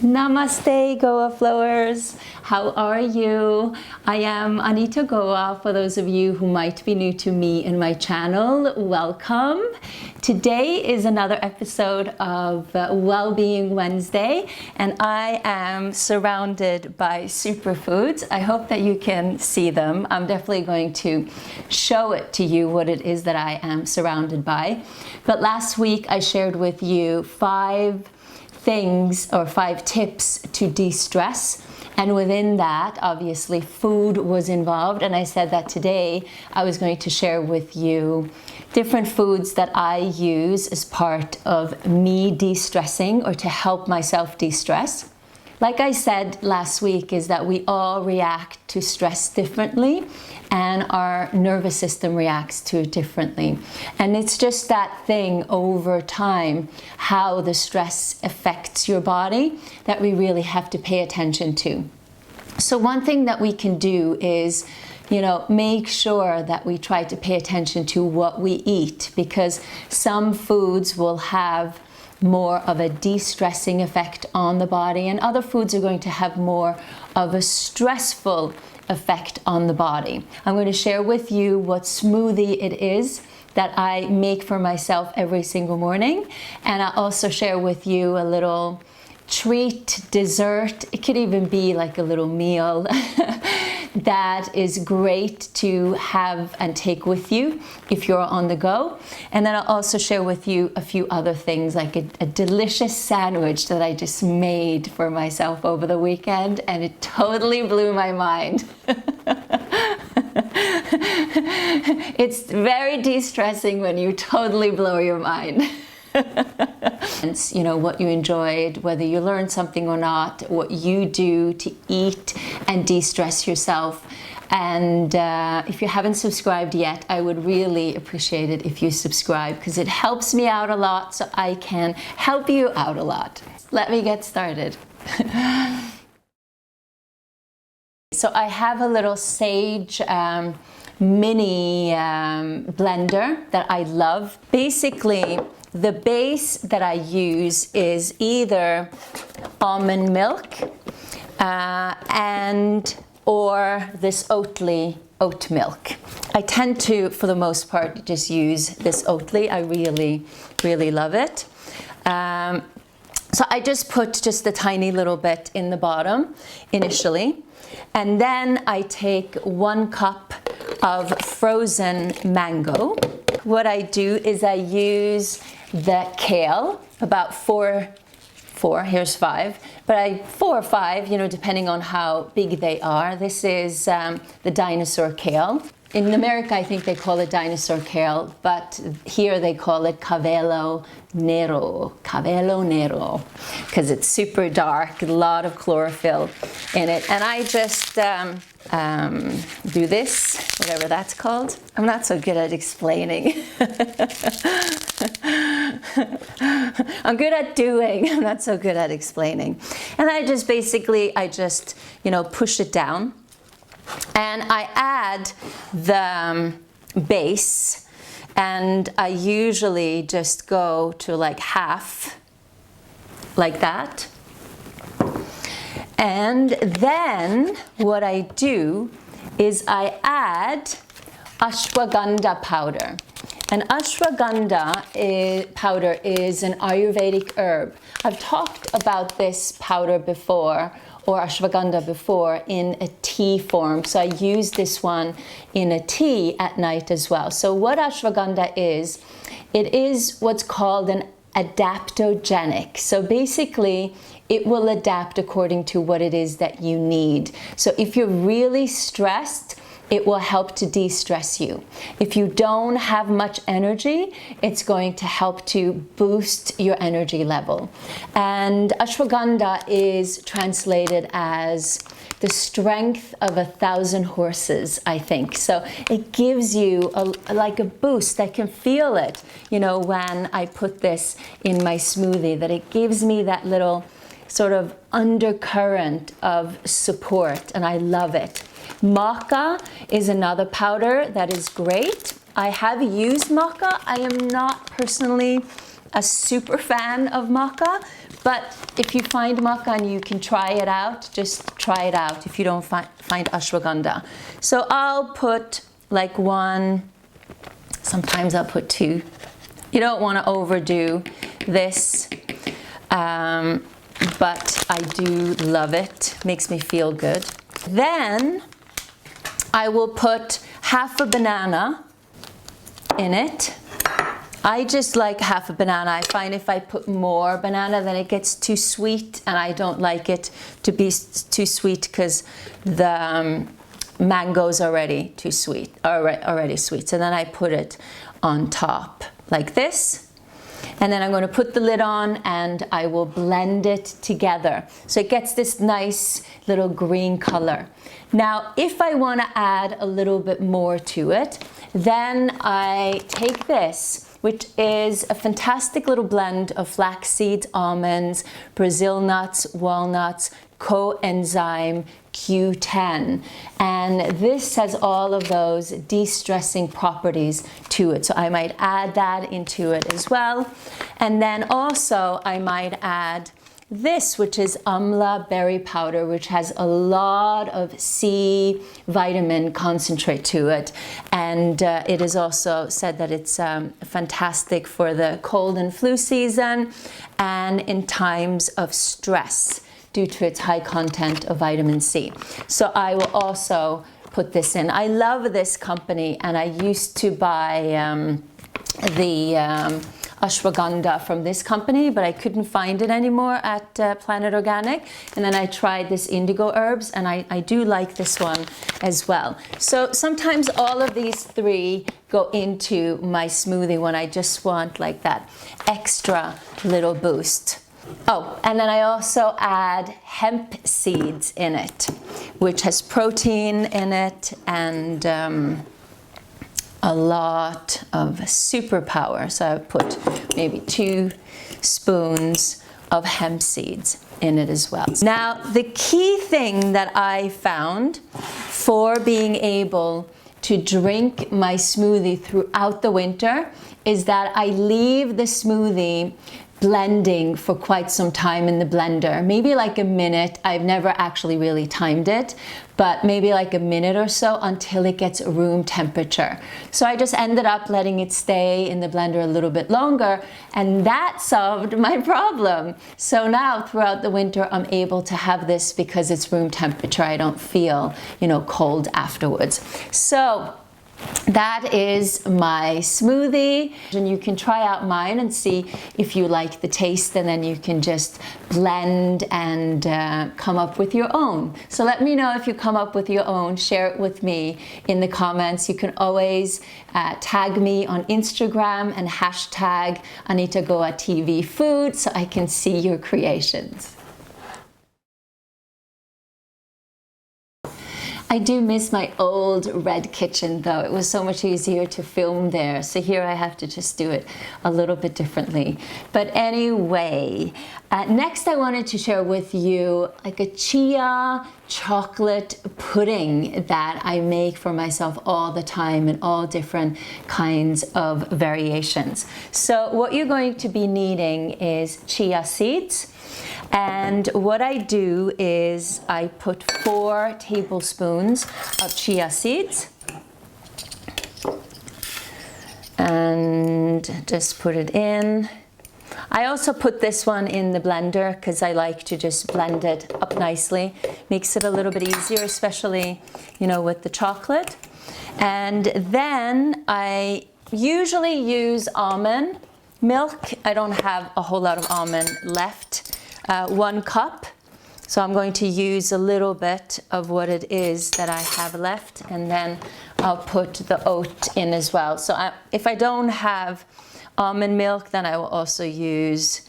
Namaste, Goa Flowers. How are you? I am Anita Goa. For those of you who might be new to me and my channel, welcome. Today is another episode of WellBeing Wednesday, and I am surrounded by superfoods. I hope that you can see them. I'm definitely going to show it to you what it is that I am surrounded by. But last week I shared with you 5 tips to de-stress, and within that obviously food was involved, and I said that today I was going to share with you different foods that I use as part of me de-stressing or to help myself de-stress. Like I said last week, is that we all react to stress differently and our nervous system reacts to it differently. And it's just that thing over time, how the stress affects your body, that we really have to pay attention to. So one thing that we can do is, make sure that we try to pay attention to what we eat, because some foods will have more of a de-stressing effect on the body, and other foods are going to have more of a stressful effect on the body. I'm going to share with you what smoothie it is that I make for myself every single morning, and I'll also share with you a little treat, dessert. It could even be like a little meal that is great to have and take with you if you're on the go. And then I'll also share with you a few other things, like a delicious sandwich that I just made for myself over the weekend, and it totally blew my mind. It's very de-stressing when you totally blow your mind. What you enjoyed, whether you learned something or not, what you do to eat and de-stress yourself. And if you haven't subscribed yet, I would really appreciate it if you subscribe, because it helps me out a lot, so I can help you out a lot. Let me get started. So I have a little sage mini blender that I love. Basically, the base that I use is either almond milk or this oat milk. I tend to, for the most part, just use this Oatly. I really, really love it. So I just put just a tiny little bit in the bottom initially, and then I take 1 cup of frozen mango. What I do is I use the kale, about 4, here's 5, but 4 or 5, depending on how big they are. This is the dinosaur kale. In America, I think they call it dinosaur kale, but here they call it cavelo nero, because it's super dark, a lot of chlorophyll in it. And I just do this, whatever that's called. I'm not so good at explaining. I'm good at doing, I'm not so good at explaining. And I just push it down. And I add the base, and I usually just go to like half, like that. And then what I do is I add ashwagandha powder. And ashwagandha powder is an Ayurvedic herb. I've talked about this powder before, or ashwagandha before, in a tea form. So I use this one in a tea at night as well. So what ashwagandha is, it is what's called an adaptogenic. So basically, it will adapt according to what it is that you need. So if you're really stressed, it will help to de-stress you. If you don't have much energy, it's going to help to boost your energy level. And ashwagandha is translated as the strength of 1,000 horses, I think. So it gives you like a boost. I can feel it, when I put this in my smoothie, that it gives me that little sort of undercurrent of support, and I love it. Maca is another powder that is great. I have used maca. I am not personally a super fan of maca, But if you find makan, you can try it out. Just try it out if you don't find ashwagandha. So I'll put like one, sometimes I'll put two. You don't want to overdo this, but I do love it. Makes me feel good. Then I will put half a banana in it. I just like half a banana. I find if I put more banana, then it gets too sweet, and I don't like it to be too sweet because the mango's already too sweet, already sweet. So then I put it on top like this. And then I'm going to put the lid on and I will blend it together. So it gets this nice little green color. Now, if I want to add a little bit more to it, then I take this, which is a fantastic little blend of flax seeds, almonds, Brazil nuts, walnuts, coenzyme Q10, and this has all of those de-stressing properties to it, so I might add that into it as well. And then also I might add this, which is amla berry powder, which has a lot of C vitamin concentrate to it, and it is also said that it's fantastic for the cold and flu season and in times of stress, due to its high content of vitamin C. So I will also put this in. I love this company, and I used to buy the ashwagandha from this company, but I couldn't find it anymore at Planet Organic. And then I tried this indigo herbs, and I do like this one as well. So sometimes all of these three go into my smoothie when I just want like that extra little boost. Oh, and then I also add hemp seeds in it, which has protein in it and a lot of superpower. So I put maybe 2 spoons of hemp seeds in it as well. Now, the key thing that I found for being able to drink my smoothie throughout the winter is that I leave the smoothie blending for quite some time in the blender, maybe like a minute. I've never actually really timed it, but maybe like a minute or so until it gets room temperature. So I just ended up letting it stay in the blender a little bit longer, and that solved my problem. So now throughout the winter, I'm able to have this because it's room temperature. I don't feel, cold afterwards. So that is my smoothie, and you can try out mine and see if you like the taste, and then you can just blend and come up with your own. So let me know if you come up with your own. Share it with me in the comments. You can always tag me on Instagram and hashtag AnitaGoaTV Food so I can see your creations. I do miss my old red kitchen though. It was so much easier to film there. So here I have to just do it a little bit differently. But anyway, next I wanted to share with you like a chia chocolate pudding that I make for myself all the time in all different kinds of variations. So what you're going to be needing is chia seeds. And what I do is I put 4 tablespoons of chia seeds and just put it in. I also put this one in the blender because I like to just blend it up nicely. Makes it a little bit easier, especially, with the chocolate. And then I usually use almond milk. I don't have a whole lot of almond left. 1 cup. So I'm going to use a little bit of what it is that I have left, and then I'll put the oat in as well. So if I don't have almond milk, then I will also use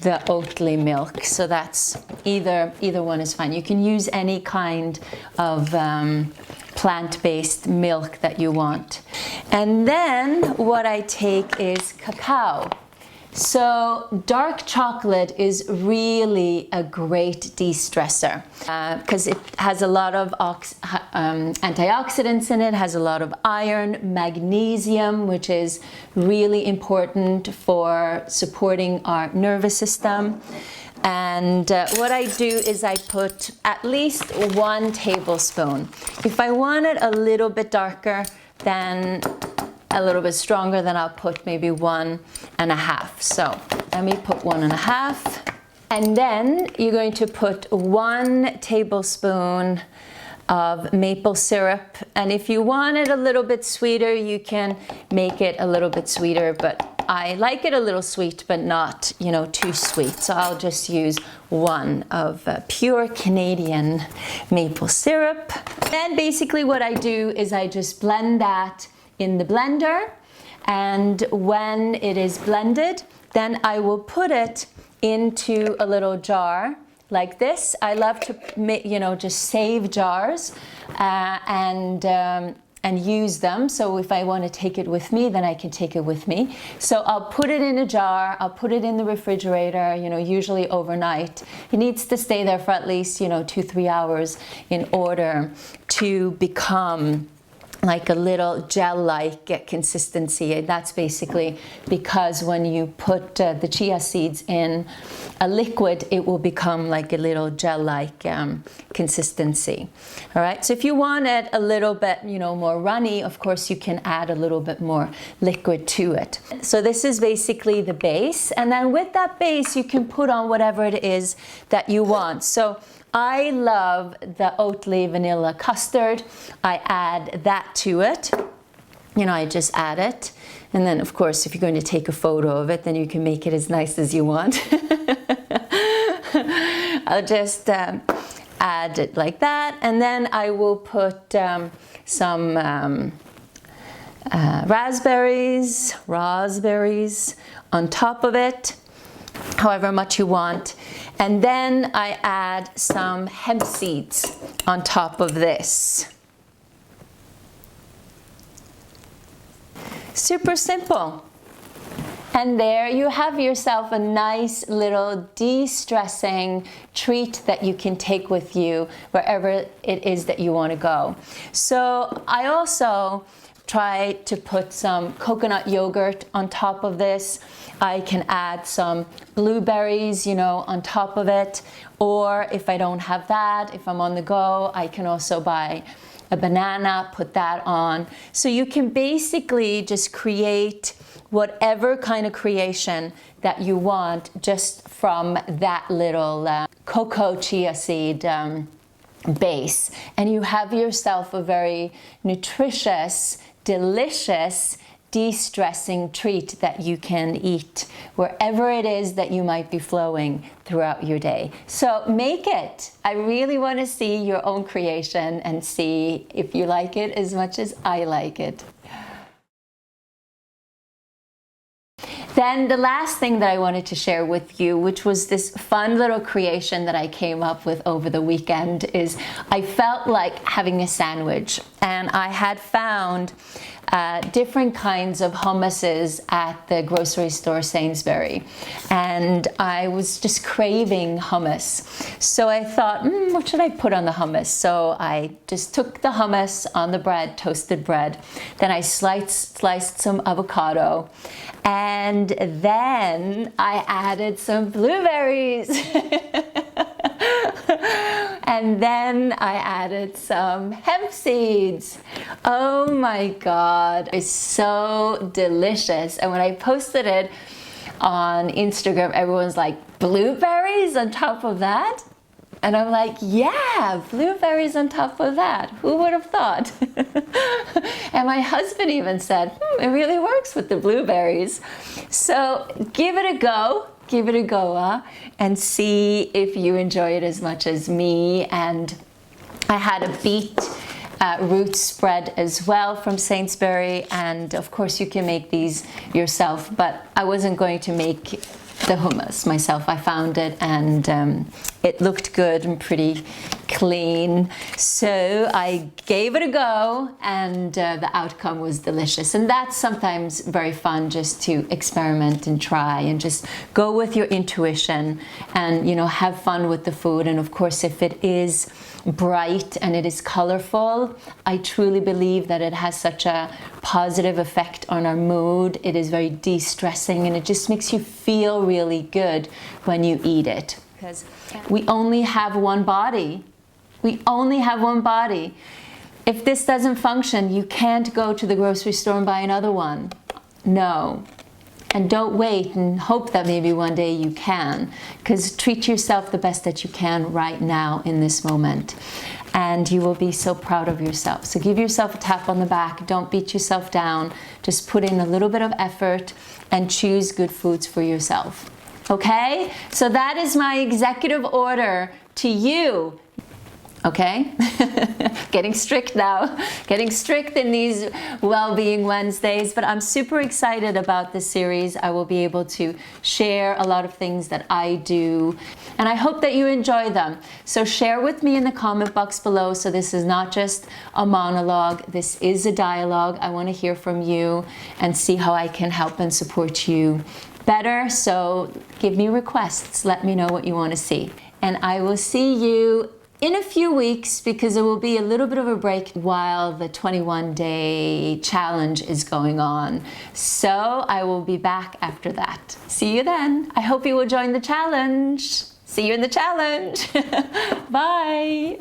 the Oatly milk. So that's either one is fine. You can use any kind of plant-based milk that you want. And then what I take is cacao. So dark chocolate is really a great de-stressor because it has a lot of antioxidants in it, has a lot of iron, magnesium, which is really important for supporting our nervous system. And what I do is I put at least 1 tablespoon. If I want it a little bit darker, then a little bit stronger, then I'll put maybe 1.5. So let me put 1.5. And then you're going to put 1 tablespoon of maple syrup. And if you want it a little bit sweeter, you can make it a little bit sweeter, but I like it a little sweet, but not, you know, too sweet. So I'll just use 1 of pure Canadian maple syrup. And basically what I do is I just blend that in the blender. And when it is blended, then I will put it into a little jar like this. I love to, you know, just save jars and use them. So if I want to take it with me, then I can take it with me. So I'll put it in a jar, I'll put it in the refrigerator, you know, usually overnight. It needs to stay there for at least, you know, 2-3 hours in order to become like a little gel-like consistency. And that's basically because when you put the chia seeds in a liquid, it will become like a little gel-like consistency. All right, so if you want it a little bit, you know, more runny, of course you can add a little bit more liquid to it. So this is basically the base, and then with that base you can put on whatever it is that you want. So I love the Oatly vanilla custard. I add that to it. You know, I just add it. And then, of course, if you're going to take a photo of it, then you can make it as nice as you want. I'll just add it like that. And then I will put some raspberries on top of it, however much you want. And then I add some hemp seeds on top of this. Super simple. And there you have yourself a nice little de-stressing treat that you can take with you wherever it is that you want to go. So I also try to put some coconut yogurt on top of this. I can add some blueberries, you know, on top of it. Or if I don't have that, if I'm on the go, I can also buy a banana, put that on. So you can basically just create whatever kind of creation that you want just from that little cocoa chia seed base. And you have yourself a very nutritious, delicious, de-stressing treat that you can eat wherever it is that you might be flowing throughout your day. So make it. I really want to see your own creation and see if you like it as much as I like it. Then the last thing that I wanted to share with you, which was this fun little creation that I came up with over the weekend, is I felt like having a sandwich, and I had found different kinds of hummuses at the grocery store Sainsbury, and I was just craving hummus. So I thought, what should I put on the hummus? So I just took the hummus on the bread, toasted bread, then I sliced some avocado, and then I added some blueberries. And then I added some hemp seeds. Oh my God, it's so delicious. And when I posted it on Instagram, everyone's like, blueberries on top of that? And I'm like, yeah, blueberries on top of that. Who would have thought? And my husband even said, it really works with the blueberries. So give it a go. Give it a go and see if you enjoy it as much as me. And I had a beet root spread as well from Sainsbury, and of course you can make these yourself, but I wasn't going to make the hummus myself. I found it and it looked good and pretty clean, so I gave it a go, and the outcome was delicious. And that's sometimes very fun, just to experiment and try and just go with your intuition and, you know, have fun with the food. And of course, if it is bright and it is colorful, I truly believe that it has such a positive effect on our mood. It is very de-stressing, and it just makes you feel really good when you eat it. because we only have one body. We only have one body. If this doesn't function, you can't go to the grocery store and buy another one. No. And don't wait and hope that maybe one day you can, because treat yourself the best that you can right now in this moment. And you will be so proud of yourself. So give yourself a tap on the back. Don't beat yourself down. Just put in a little bit of effort and choose good foods for yourself. Okay? So that is my executive order to you. Okay? Getting strict now. Getting strict in these Well-Being Wednesdays, but I'm super excited about this series. I will be able to share a lot of things that I do, and I hope that you enjoy them. So share with me in the comment box below. So this is not just a monologue, this is a dialogue. I want to hear from you and see how I can help and support you better. So give me requests. Let me know what you want to see. And I will see you in a few weeks, because there will be a little bit of a break while the 21-day challenge is going on. So I will be back after that. See you then. I hope you will join the challenge. See you in the challenge. Bye.